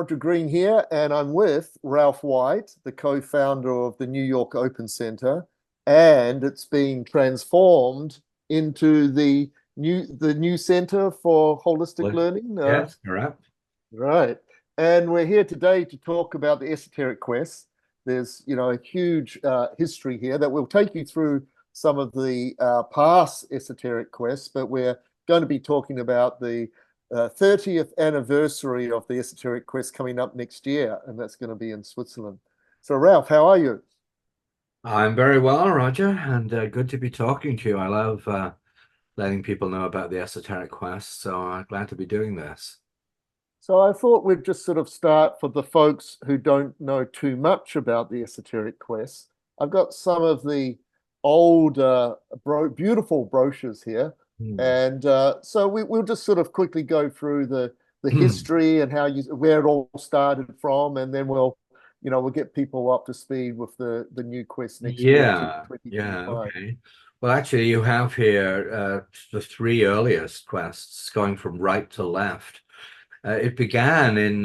Roger Green here, and I'm with Ralph White, the co-founder of the New York Open Center, and it's being transformed into the new Center for Holistic Learning. Yes, correct. Right. And we're here today to talk about the Esoteric Quest. There's, a huge history here that will take you through some of the past Esoteric Quests, but we're going to be talking about the 30th anniversary of the Esoteric Quest coming up next year, and that's going to be in Switzerland. So, Ralph, how are you? I'm very well, Roger, and good to be talking to you. I love letting people know about the Esoteric Quest, so I'm glad to be doing this. So I thought we'd just sort of start for the folks who don't know too much about the Esoteric Quest. I've got some of the old, beautiful brochures here, Hmm. and so we'll just sort of quickly go through the Hmm. history and where it all started from, and then we'll get people up to speed with the new quest next year, Yeah, yeah, 2025. okay. Well, actually, you have here the three earliest quests going from right to left. It began in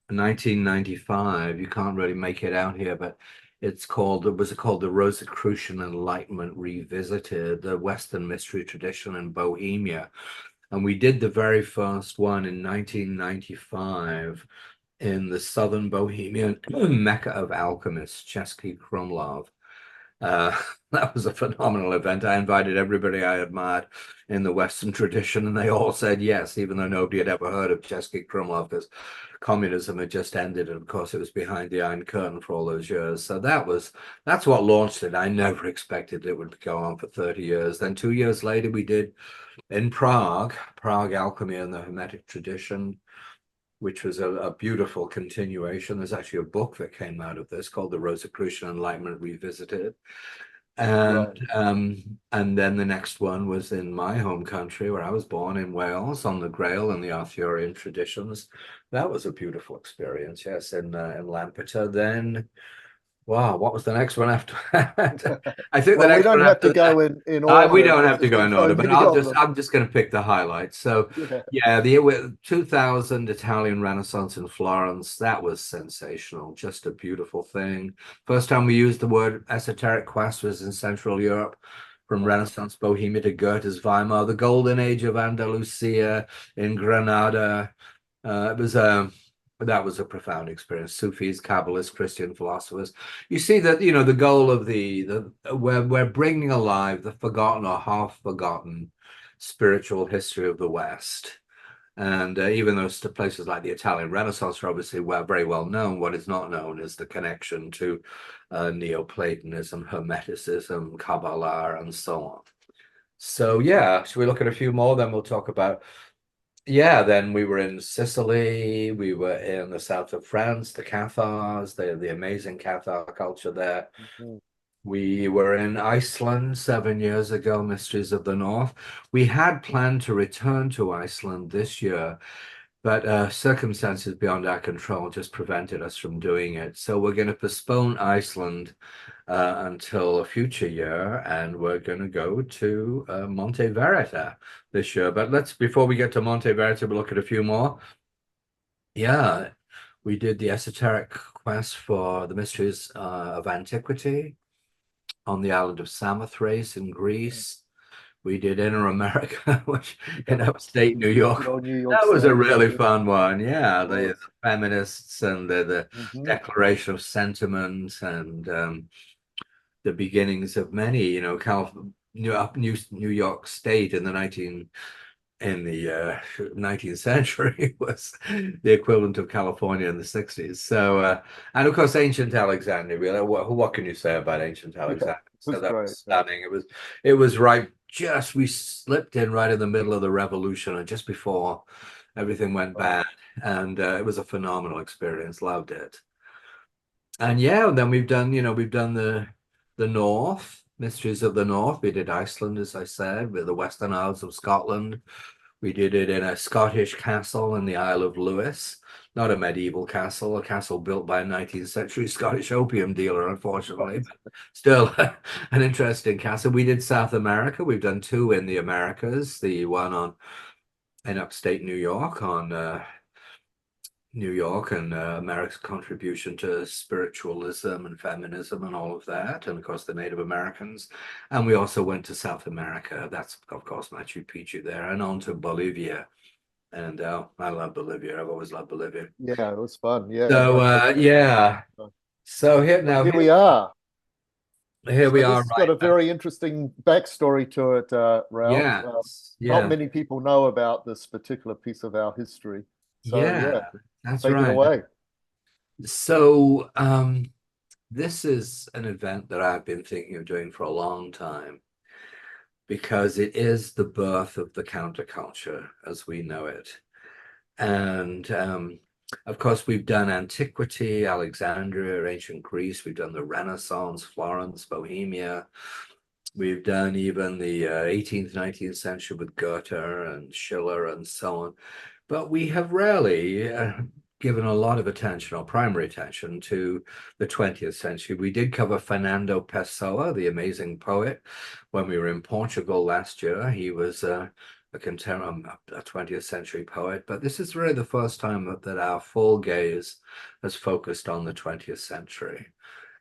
1995. You can't really make it out here, but it was called the Rosicrucian Enlightenment Revisited, the Western Mystery Tradition in Bohemia. And we did the very first one in 1995 in the southern Bohemian Mecca of alchemists, Český Krumlov. Uh, that was a phenomenal event. I invited everybody I admired in the Western tradition, and they all said yes, even though nobody had ever heard of Český Krumlov because communism had just ended, and of course it was behind the Iron Curtain for all those years. So that's what launched it. I never expected it would go on for 30 years. Then 2 years later, we did in Prague alchemy and the Hermetic tradition, which was a beautiful continuation. There's actually a book that came out of this called The Rosicrucian Enlightenment Revisited. And Right. and then the next one was in my home country where I was born in Wales on the Grail and the Arthurian traditions. That was a beautiful experience, yes, in Lampeter. Then wow, what was the next one after that? I think the Well, we next don't one have to after go that. in We order don't have because to there's go been in so order, but many of them. I'm just going to pick the highlights. So, Yeah. yeah, the 2000 Italian Renaissance in Florence, that was sensational, just a beautiful thing. First time we used the word esoteric quest was in Central Europe, from Wow. Renaissance Bohemia to Goethe's Weimar, the golden age of Andalusia in Granada. It was that was a profound experience. Sufis, Kabbalists, Christian philosophers. You see that the goal of the we're bringing alive the forgotten or half forgotten spiritual history of the West. And even those places like the Italian Renaissance are obviously very well known, what is not known is the connection to Neoplatonism, Hermeticism, Kabbalah, and so on. So yeah, should we look at a few more? Then we'll talk about yeah, then we were in Sicily, we were in the south of France, the Cathars, the amazing Cathar culture there. Mhm. We were in Iceland 7 years ago, Mysteries of the North. We had planned to return to Iceland this year, but circumstances beyond our control just prevented us from doing it. So we're going to postpone Iceland until a future year, and we're going to go to Monte Verita this year. But before we get to Monte Verita, we'll look at a few more. Yeah, we did the Esoteric Quest for the Mysteries of Antiquity on the island of Samothrace in Greece. We did Inner America, which in Yep. upstate New Good York. old New York That was a State. really Yeah, fun one. Yeah, it the was. feminists and the Hmm. Declaration of Sentiments and the beginnings of many, New York State in the 19th century was the equivalent of California in the 60s. So, and of course, ancient Alexandria. What can you say about ancient Yeah, Alexandria? it So was that was great. Yeah. stunning. It was right. We slipped in right in the middle of the revolution, and just before everything went Right. bad, and it was a phenomenal experience. Loved it. And yeah, and then we've done the North, Mysteries of the North. We did Iceland, as I said, with the Western Isles of Scotland. We did it in a Scottish castle in the Isle of Lewis, not a medieval castle, a castle built by a 19th century Scottish opium dealer, unfortunately, Right. but still an interesting castle. We did South America. We've done two in the Americas, the one in upstate New York on New York and America's contribution to spiritualism and feminism and all of that, and of course the Native Americans. And we also went to South America. That's of course Machu Picchu there, and on to Bolivia. And I love Bolivia. I've always loved Bolivia. Yeah, it was fun. Yeah, So no, take that. yeah. So here Well, now here we are. here we So are this has got right a now. very interesting backstory to it, Ralph. Yes, Not yeah, many people know about this particular piece of our history. So yeah, yeah, that's take it right. away. So this is an event that I've been thinking of doing for a long time because it is the birth of the counterculture as we know it. And of course, we've done antiquity, Alexandria, ancient Greece, we've done the Renaissance, Florence, Bohemia. We've done even the 18th, 19th century with Goethe and Schiller and so on. But we have rarely given a lot of attention or primary attention to the 20th century. We did cover Fernando Pessoa, the amazing poet, when we were in Portugal last year. He was a contemporary, a 20th century poet, but this is really the first time that our full gaze has focused on the 20th century.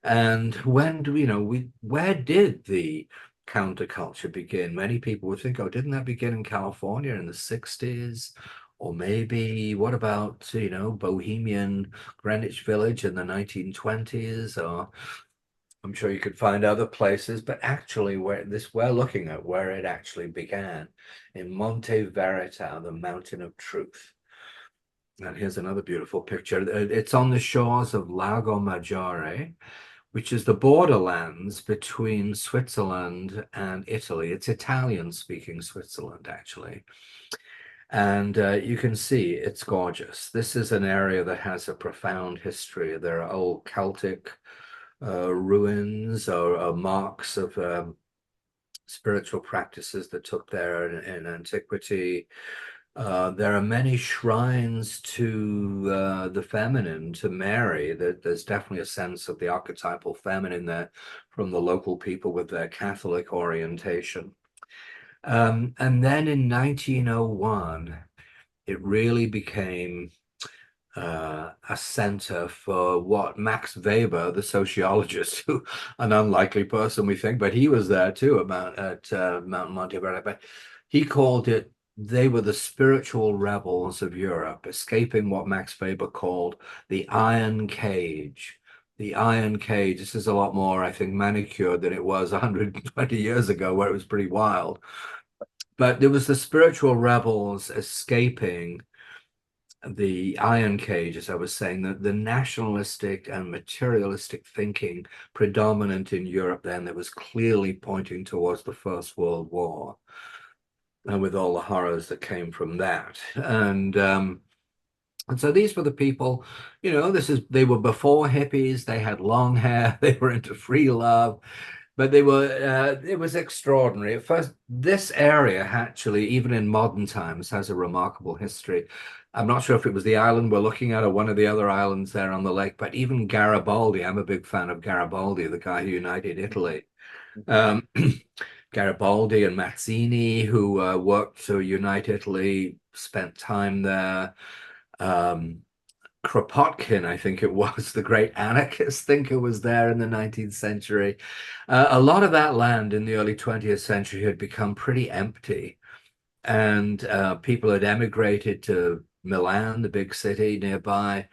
And when do where did the counterculture begin? Many people would think, oh, didn't that begin in California in the 60s? Or maybe what about, Bohemian Greenwich Village in the 1920s? Or I'm sure you could find other places, but actually we're looking at where it actually began in Monte Verita, the Mountain of Truth. And here's another beautiful picture. It's on the shores of Lago Maggiore, which is the borderlands between Switzerland and Italy. It's Italian-speaking Switzerland, actually. And you can see it's gorgeous. This is an area that has a profound history. There are old Celtic ruins or marks of spiritual practices that took there in antiquity. There are many shrines to the feminine, to Mary. There's definitely a sense of the archetypal feminine there from the local people with their Catholic orientation. And then in 1901, it really became a center for what Max Weber, the sociologist, who an unlikely person we think, but he was there too at Mount Monte Verita. But he called it, they were the spiritual rebels of Europe, escaping what Max Weber called the iron cage. The iron cage. This is a lot more, I think, manicured than it was 120 years ago, where it was pretty wild. But there was the spiritual rebels escaping the iron cage, as I was saying, the nationalistic and materialistic thinking predominant in Europe then that was clearly pointing towards the First World War, and with all the horrors that came from that. And so these were the people, they were before hippies, they had long hair, they were into free love, but it was extraordinary. At first, this area actually, even in modern times, has a remarkable history. I'm not sure if it was the island we're looking at or one of the other islands there on the lake, but even Garibaldi, I'm a big fan of Garibaldi, the guy who united Italy. Um, Garibaldi and Mazzini, who worked to unite Italy, spent time there. Um, Kropotkin, I think it was, the great anarchist thinker, was there in the 19th century. A lot of that land in the early 20th century had become pretty empty, and people had emigrated to Milan, the big city nearby,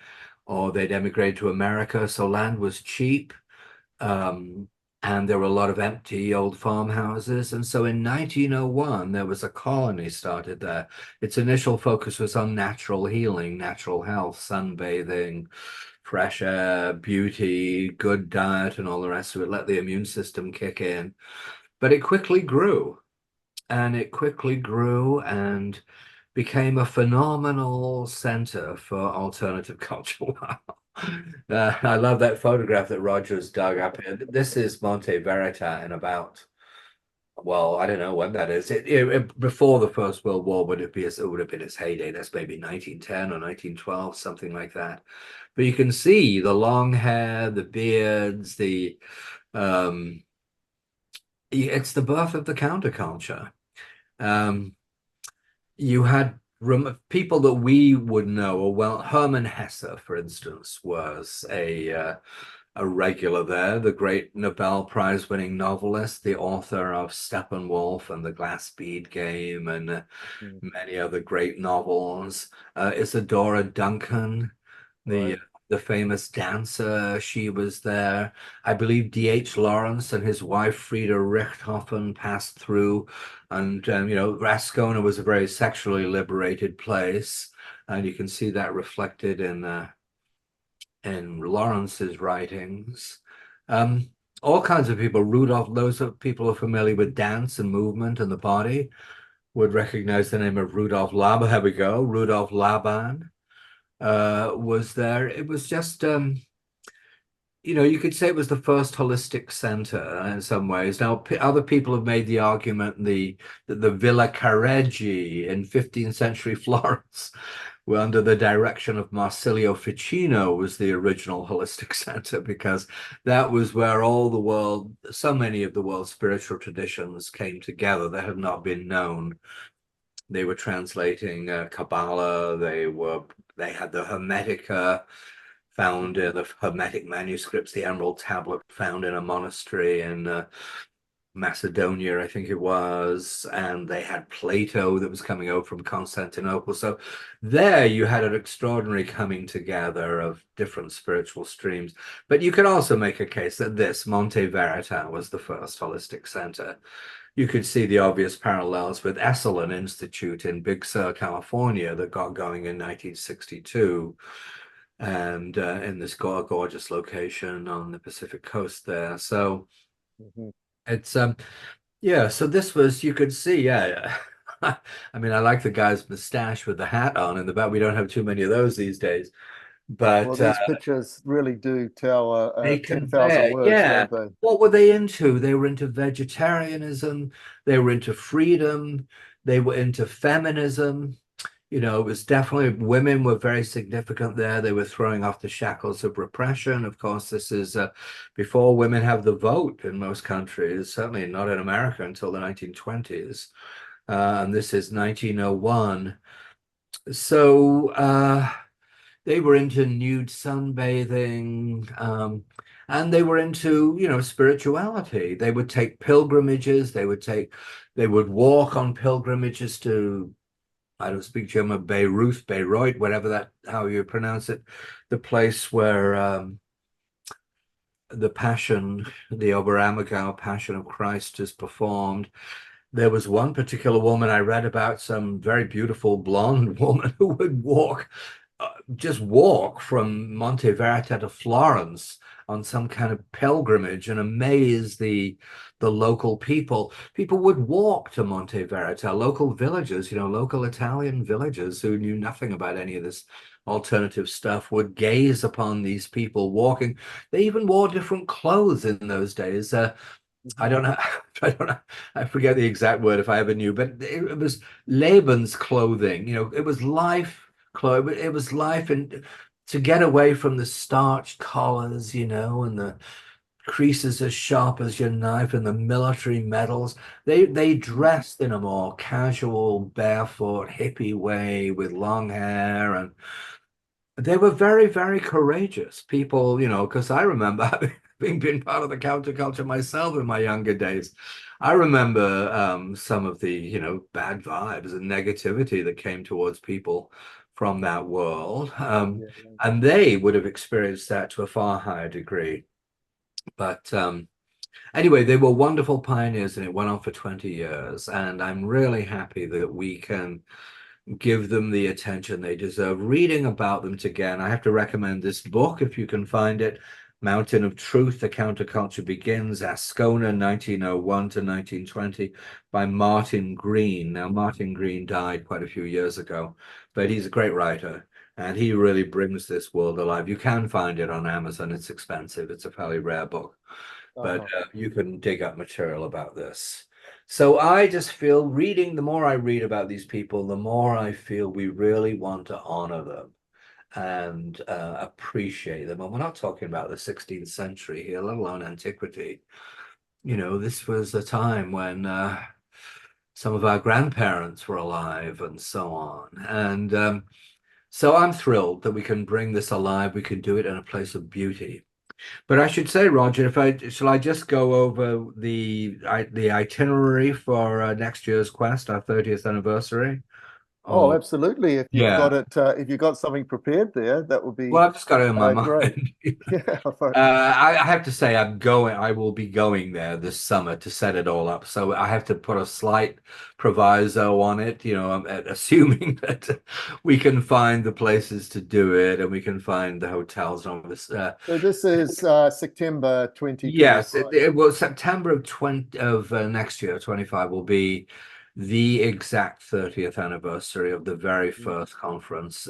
or they'd emigrated to America, so land was cheap. Um, and there were a lot of empty old farmhouses. And so in 1901, there was a colony started there. Its initial focus was on natural healing, natural health, sunbathing, fresh air, beauty, good diet, and all the rest of it. Let the immune system kick in. But it quickly grew, and it quickly grew and became a phenomenal center for alternative culture. I love that photograph that Rogers dug up here. This is Monte Verita in about, well, I don't know when that is. Before the First World War, it would have been its heyday. That's maybe 1910 or 1912, something like that. But you can see the long hair, the beards, um, it's the birth of the counterculture. Um, you had people that we would know, or well, Hermann Hesse, for instance, was a regular there, the great Nobel Prize winning novelist, the author of Steppenwolf and the Glass Bead Game, and Mm. many other great novels. Isadora Duncan, the Right. the famous dancer, she was there. I believe D.H. Lawrence and his wife Frieda Richthofen passed through, and Rascona was a very sexually liberated place, and you can see that reflected in Lawrence's writings. Um, all kinds of people. Rudolph, those of people who are familiar with dance and movement and the body would recognize the name of Rudolf Laban. Here we go. Rudolf Laban was there. It was just, you could say it was the first holistic center in some ways. Now, other people have made the argument that the Villa Careggi in 15th century Florence, were under the direction of Marsilio Ficino, was the original holistic center, because that was where so many of the world's spiritual traditions came together that had not been known. They were translating Kabbalah. They had the Hermetica found in the Hermetic manuscripts, the Emerald Tablet found in a monastery in Macedonia, I think it was, and they had Plato that was coming over from Constantinople. So there you had an extraordinary coming together of different spiritual streams. But you could also make a case that this Monte Verita was the first holistic center. You could see the obvious parallels with Esalen Institute in Big Sur, California, that got going in 1962, and in this gorgeous location on the Pacific coast there. So Mhm. it's yeah, so this was, you could see, yeah. I mean, I like the guy's mustache with the hat on in the back. We don't have too many of those these days, Well, but these pictures really do tell they 10,000 convey, words, yeah. don't they? What were they into? They were into vegetarianism, they were into freedom, they were into feminism. It was definitely, women were very significant there. They were throwing off the shackles of repression. Of course, this is before women have the vote in most countries, certainly not in America until the 1920s. And this is 1901. So they were into nude sunbathing, and they were into, spirituality. They would take pilgrimages. They would walk on pilgrimages to, I don't speak German, Bayreuth, whatever how you pronounce it, the place where the Passion, the Oberammergau Passion of Christ is performed. There was one particular woman I read about, some very beautiful blonde woman who would just walk from Monte Verita to Florence on some kind of pilgrimage and amaze the local people. People would walk to Monte Verita, local villagers, local Italian villagers who knew nothing about any of this alternative stuff, would gaze upon these people walking. They even wore different clothes in those days. I don't know. I don't know. I forget the exact word if I ever knew, but it was Lebensclothing. It was life clothes. It was life, and to get away from the starched collars, and the creases as sharp as your knife and the military medals. They dressed in a more casual, barefoot, hippie way with long hair, and they were very, very courageous people, because I remember having been part of the counterculture myself in my younger days. I remember some of the, bad vibes and negativity that came towards people from that world. Yeah. And they would have experienced that to a far higher degree. But anyway, they were wonderful pioneers, and it went on for 20 years. And I'm really happy that we can give them the attention they deserve. Reading about them again, I have to recommend this book if you can find it. Mountain of Truth, The Counterculture Begins, Ascona, 1901 to 1920, by Martin Green. Now, Martin Green died quite a few years ago, but he's a great writer, and he really brings this world alive. You can find it on Amazon. It's expensive. It's a fairly rare book, but Uh-huh. you can dig up material about this. So I just feel, the more I read about these people, the more I feel we really want to honor them and appreciate them. And we're not talking about the 16th century here, let alone antiquity. This was a time when some of our grandparents were alive and so on. And so I'm thrilled that we can bring this alive. We can do it in a place of beauty. But I should say, Roger, shall I just go over the itinerary for next year's quest, our 30th anniversary? Oh, Oh, absolutely. If you've yeah. got it, if you've got something prepared there, that would be Well, I've just got it in my great. mind. Yeah. I have to say, I will be going there this summer to set it all up. So I have to put a slight proviso on it. I'm assuming that we can find the places to do it and we can find the hotels and all this. So this is September Yes, 2025. it will September of 20 of next year, 25 will be the exact 30th anniversary of the very first conference.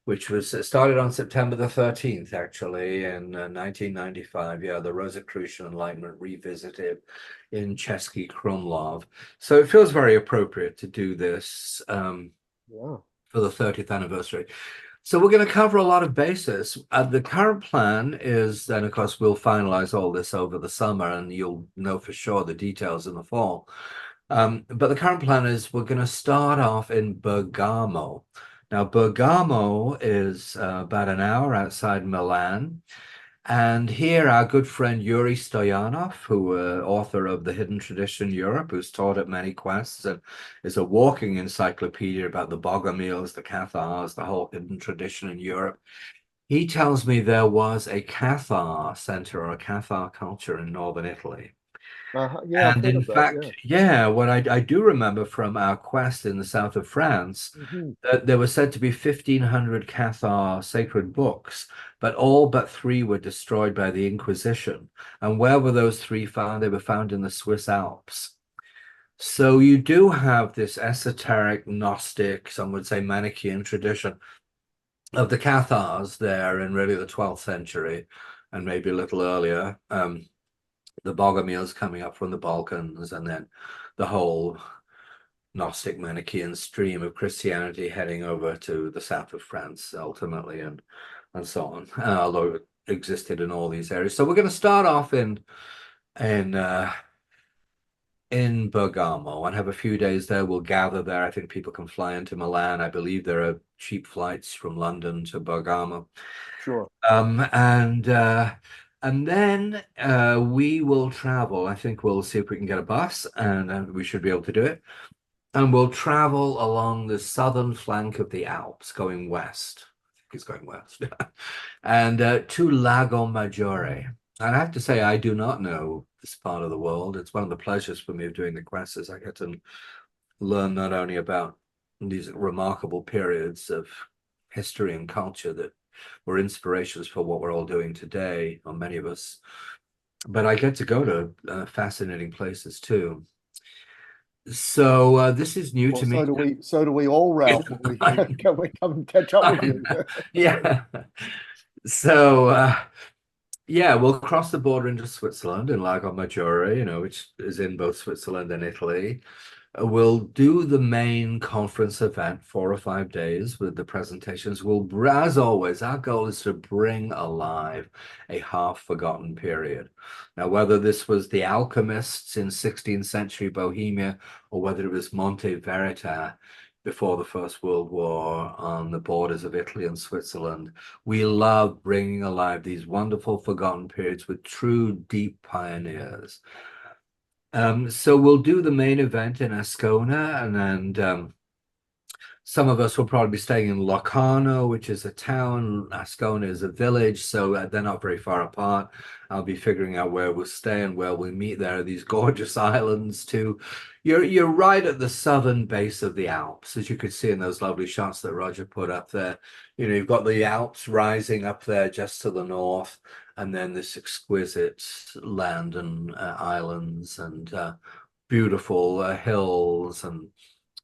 Which was started on September the 13th, actually, in 1995. Yeah, the Rosicrucian Enlightenment Revisited in Chesky Krumlov. So it feels very appropriate to do this Yeah. for the 30th anniversary. So we're going to cover a lot of bases. The current plan is, and of course, we'll finalize all this over the summer, and you'll know for sure the details in the fall. But the current plan is we're going to start off in Bergamo. Now, Bergamo is about an hour outside Milan. And here, our good friend Yuri Stoyanov, who author of The Hidden Tradition Europe, who's taught at many quests and is a walking encyclopedia about the Bogomils, the Cathars, the whole hidden tradition in Europe. He tells me there was a Cathar center or a Cathar culture in northern Italy. Yeah, I've And heard in of that. fact, Yeah. yeah, what I do remember from our quest in the south of France, Hmm. that there were said to be 1,500 Cathar sacred books, but all but three were destroyed by the Inquisition. And where were those three found? They were found in the Swiss Alps. So you do have this esoteric, Gnostic, some would say Manichaean tradition of the Cathars there in really the 12th century and maybe a little earlier. The Bogomils coming up from the Balkans, and then the whole Gnostic Manichaean stream of Christianity heading over to the south of France ultimately, and so on. Although it existed in all these areas. So we're going to start off in uh, in Bergamo and have a few days there. We'll gather there. I think people can fly into Milan. I believe there are cheap flights from London to Bergamo. Sure. And then we will travel. I think we'll see if we can get a bus, and we should be able to do it. And we'll travel along the southern flank of the Alps, going west. I think it's going west. And to Lago Maggiore. And I have to say, I do not know this part of the world. It's one of the pleasures for me of doing the quest is I get to learn not only about these remarkable periods of history and culture that were inspirations for what we're all doing today, or many of us, but I get to go to fascinating places too. So this is new Well, to me. so do we. So do we all, Ralph, when we we come and catch up with you. Yeah. So yeah, we'll cross the border into Switzerland in Lago Maggiore, which is in both Switzerland and Italy. We'll do the main conference event, 4 or 5 days with the presentations. As always, our goal is to bring alive a half-forgotten period. Now, whether this was the alchemists in 16th century Bohemia or whether it was Monte Verita before the First World War on the borders of Italy and Switzerland, we love bringing alive these wonderful forgotten periods with true deep pioneers. So we'll do the main event in Ascona, and then some of us will probably be staying in Locarno, which is a town. Ascona is a village, so they're not very far apart. I'll be figuring out where we'll stay and where we'll meet. There are these gorgeous islands too. You're right at the southern base of the Alps, as you could see in those lovely shots that Roger put up there. You've got the Alps rising up there just to the north, and then this exquisite land and islands and beautiful hills and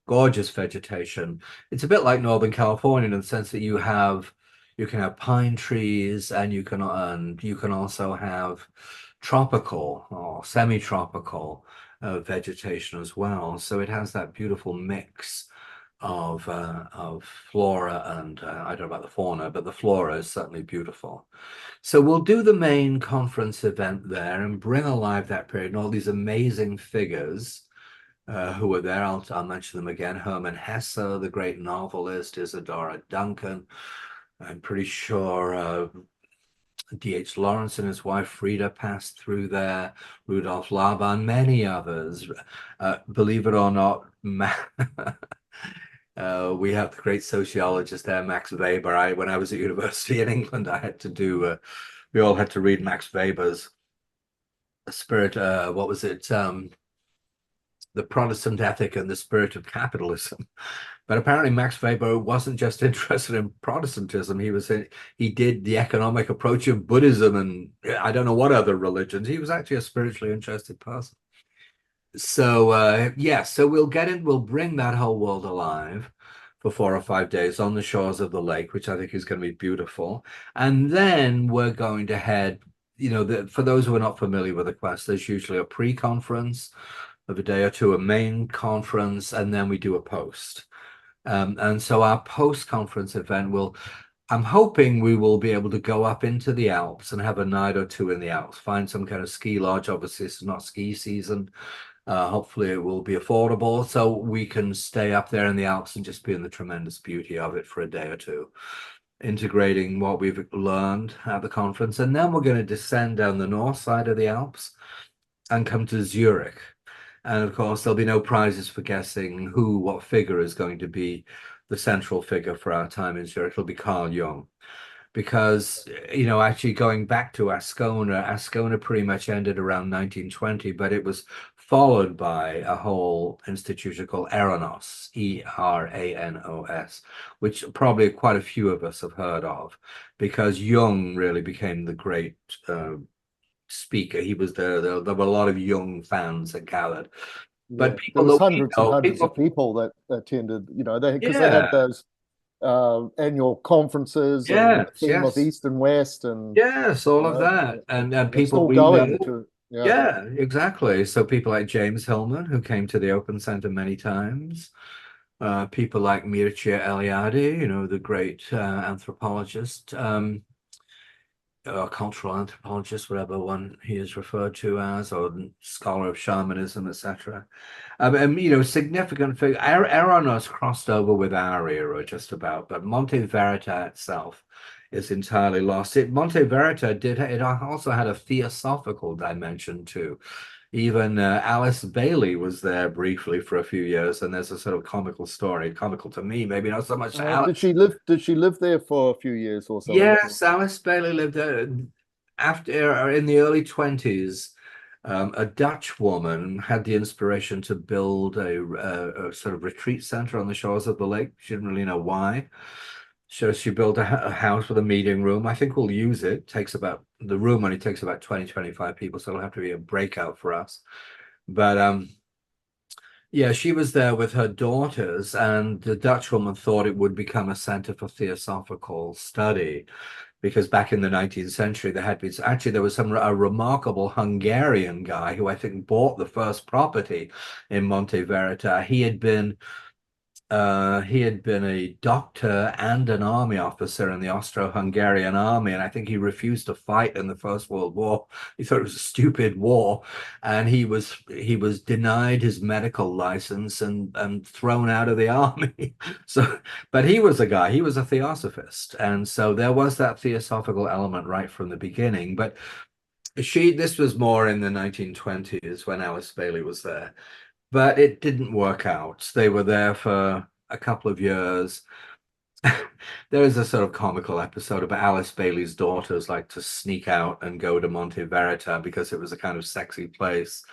gorgeous vegetation. It's a bit like Northern California in the sense that you can have pine trees and you can also have tropical or semi-tropical vegetation as well. So it has that beautiful mix of flora and I don't know about the fauna, but the flora is certainly beautiful. So we'll do the main conference event there and bring alive that period and all these amazing figures who were there. I'll mention them again. Hermann Hesse, the great novelist, Isadora Duncan. I'm pretty sure D.H. Lawrence and his wife Frida passed through there, Rudolf Laban, many others. Believe it or not, we have the great sociologist there, Max Weber. When I was at university in England, I had to do, we all had to read Max Weber's Spirit, what was it? The Protestant Ethic and the Spirit of Capitalism. But apparently Max Weber wasn't just interested in Protestantism. He did the economic approach of Buddhism and I don't know what other religions. He was actually a spiritually interested person. So yeah, so we'll bring that whole world alive for 4 or 5 days on the shores of the lake, which I think is going to be beautiful. And then we're going to head, for those who are not familiar with the quest, there's usually a pre-conference of a day or two, a main conference, and then we do a post. And so our post-conference event I'm hoping we will be able to go up into the Alps and have a night or two in the Alps, find some kind of ski lodge. Obviously, it's not ski season. Hopefully it will be affordable so we can stay up there in the Alps and just be in the tremendous beauty of it for a day or two, integrating what we've learned at the conference. And then we're going to descend down the north side of the Alps and come to Zurich. And of course, there'll be no prizes for guessing what figure is going to be the central figure for our time in Zurich. It'll be Carl Jung. Because, actually going back to Ascona pretty much ended around 1920, but it was followed by a whole institution called Eranos, Eranos, which probably quite a few of us have heard of, because Jung really became the great speaker. He was there. There were a lot of Jung fans that gathered. But Yeah. people There was that hundreds and hundreds of people that attended, because they had those annual conferences and the theme of East and West and all of that. And people still we going know. to Yeah, exactly. So people like James Hillman, who came to the Open Center many times, people like Mircea Eliade, the great anthropologist, cultural anthropologist, whatever one he is referred to as, or scholar of shamanism, etc. Significant figure. Eranos crossed over with our era just about, but Monte Verita itself is entirely lost. Monte Verita it also had a theosophical dimension too. Even Alice Bailey was there briefly for a few years, and there's a sort of comical story, comical to me, maybe not so much to Alice. Did she live there for a few years or something? Yes, Alice Bailey lived there after in the early 20s. A Dutch woman had the inspiration to build a sort of retreat center on the shores of the lake. She didn't really know why. So she built a house with a meeting room. I think we'll use it. The room only takes about 20, 25 people, so it'll have to be a breakout for us. But yeah, she was there with her daughters, and the Dutch woman thought it would become a center for theosophical study. Because back in the 19th century, there was a remarkable Hungarian guy who I think bought the first property in Monte Verita. He had been a doctor and an army officer in the Austro-Hungarian army, and I think he refused to fight in the First World War. He thought it was a stupid war, and he was denied his medical license and thrown out of the army. But he was a theosophist, and so there was that theosophical element right from the beginning. But this was more in the 1920s when Alice Bailey was there. But it didn't work out. They were there for a couple of years. There is a sort of comical episode about Alice Bailey's daughters like to sneak out and go to Monte Verita because it was a kind of sexy place.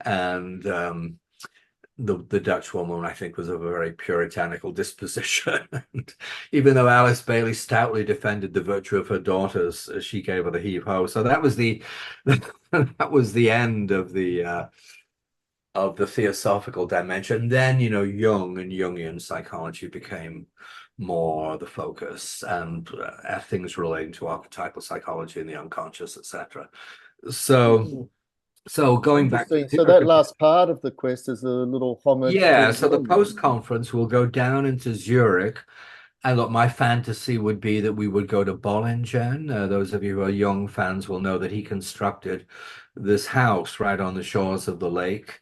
And the Dutch woman, I think, was of a very puritanical disposition. Even though Alice Bailey stoutly defended the virtue of her daughters, she gave her the heave-ho. So that was the end of the theosophical dimension. Then, Jung and Jungian psychology became more the focus, and things relating to archetypal psychology and the unconscious, etc. So going back to so that last part of the quest is a little homage. So the post-conference will go down into Zurich. And look, my fantasy would be that we would go to Bollingen. Those of you who are Jung fans will know that he constructed this house right on the shores of the lake.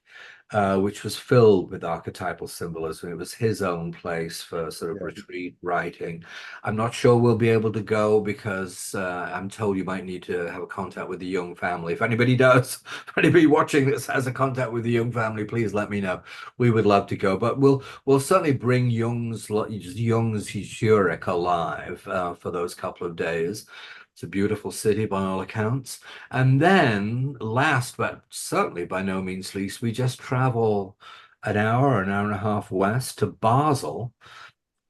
which was filled with archetypal symbolism. It was his own place for sort of Yeah. retreat writing. I'm not sure we'll be able to go because I'm told you might need to have a contact with the Jung family. If anybody does, if anybody watching this has a contact with the Jung family, please let me know. We would love to go, but we'll certainly bring Jung's Zurich alive for those couple of days. It's a beautiful city by all accounts. And then, last but certainly by no means least, we just travel an hour and a half west to Basel.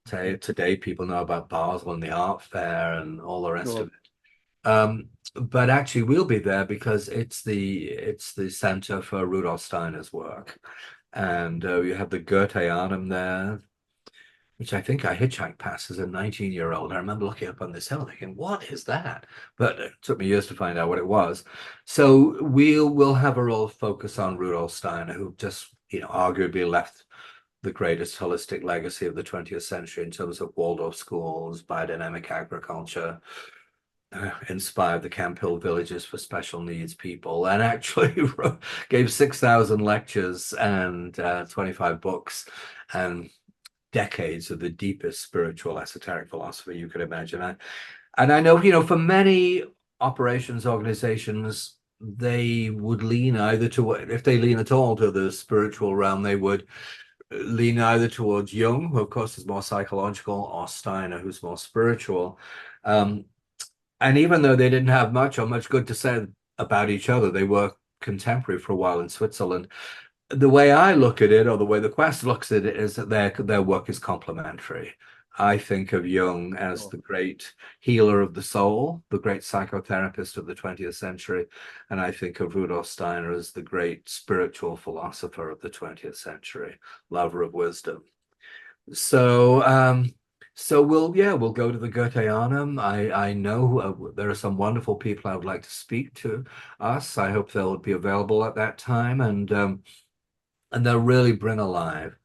Today, people know about Basel and the art fair and all the rest Sure. of it. But actually, we'll be there because it's the center for Rudolf Steiner's work, and you have the Goetheanum there, which I think I hitchhiked past as a 19-year-old. I remember looking up on this hill thinking, what is that? But it took me years to find out what it was. So we'll have a real focus on Rudolf Steiner, who just, arguably left the greatest holistic legacy of the 20th century in terms of Waldorf schools, biodynamic agriculture, inspired the Camp Hill villages for special needs people, and actually gave 6,000 lectures and 25 books and decades of the deepest spiritual esoteric philosophy you could imagine. And I know, for many operations organizations, they would lean either to, if they lean at all to the spiritual realm, they would lean either towards Jung, who of course is more psychological, or Steiner, who's more spiritual. And even though they didn't have much or much good to say about each other, they were contemporary for a while in Switzerland. The way I look at it, or the way the Quest looks at it, is that their work is complementary. I think of Jung as the great healer of the soul, the great psychotherapist of the 20th century, and I think of Rudolf Steiner as the great spiritual philosopher of the 20th century, lover of wisdom. So we'll go to the Goetheanum. I know there are some wonderful people I would like to speak to us. I hope they'll be available at that time, and they'll really bring alive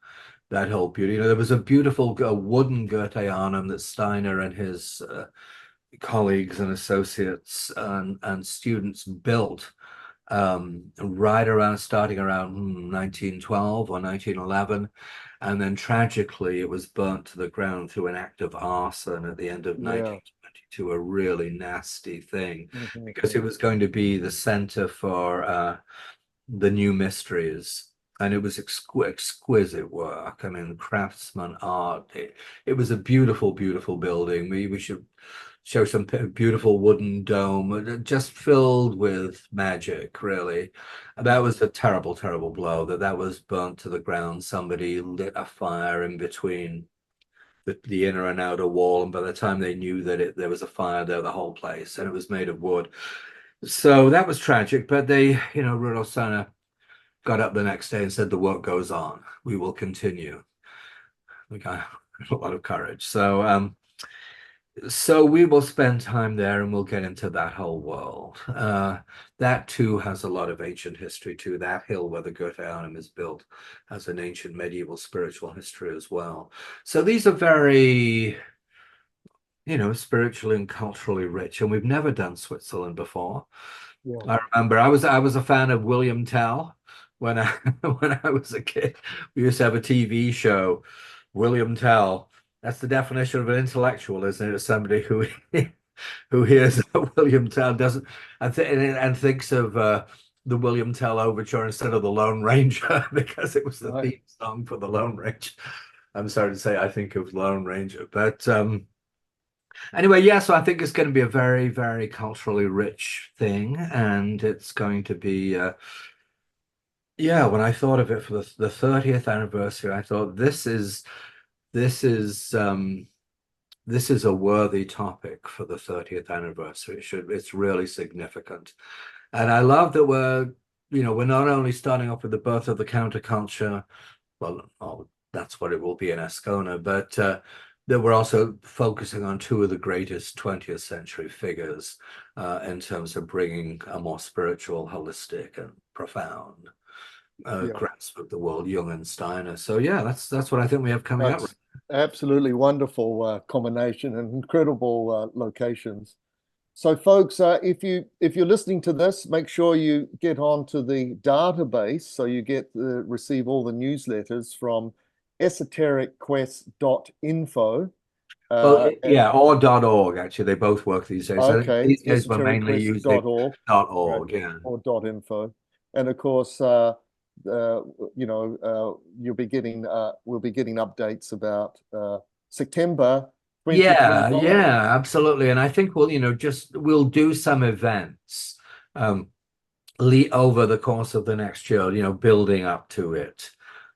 that whole beauty. There was a beautiful wooden Goetheanum that Steiner and his colleagues and associates and students built starting around 1912 or 1911. And then tragically, it was burnt to the ground through an act of arson at the end of 1922, a really nasty thing, because it was going to be the center for the new mysteries. And it was exquisite work. I mean, craftsman art. It was a beautiful, beautiful building. We should show some beautiful wooden dome, just filled with magic, really. And that was a terrible, terrible blow that was burnt to the ground. Somebody lit a fire in between the inner and outer wall, and by the time they knew that there was a fire there, the whole place, and it was made of wood. So that was tragic, but Rudolf Steiner got up the next day and said, the work goes on. We will continue. We got a lot of courage. So we will spend time there and we'll get into that whole world. That too has a lot of ancient history too. That hill where the Goetheanum is built has an ancient medieval spiritual history as well. So these are very, spiritually and culturally rich. And we've never done Switzerland before. Yeah. I remember I was a fan of William Tell when I when I was a kid. We used to have a TV show, William Tell. That's the definition of an intellectual, isn't it? It's somebody who hears William Tell doesn't and thinks of the William Tell overture instead of the Lone Ranger because it was the theme song for the Lone Ranger. I'm sorry to say, I think of Lone Ranger, but anyway, yeah. So I think it's going to be a very, very culturally rich thing, and it's going to be. When I thought of it for the 30th anniversary, I thought this is a worthy topic for the 30th anniversary. It's really significant. And I love that we're not only starting off with the birth of the counterculture, that's what it will be in Ascona, but that we're also focusing on two of the greatest 20th century figures in terms of bringing a more spiritual, holistic, and profound grasp of the world, Jung and Steiner. So yeah, that's what I think we have coming up. Absolutely wonderful combination and incredible locations. So, folks, if you're listening to this, make sure you get onto the database so you receive all the newsletters from esotericquest.info. Yeah, or .org, actually. They both work these days. I think Okay, these days we're mainly using esotericquest.org, right, .org, yeah. or .info, and of course, you'll be getting we'll be getting updates about September Yeah, 2025. yeah, absolutely. And I think we'll do some events over the course of the next year, building up to it.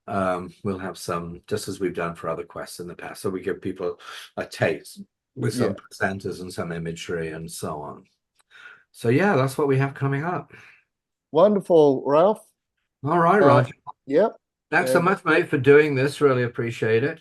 We'll have some, just as we've done for other quests in the past, so we give people a taste with Yeah, some presenters and some imagery and so on. So yeah, that's what we have coming up. wonderful, Ralph. All right, Roger. Yep. Thanks so And much, mate, for doing this. Really appreciate it.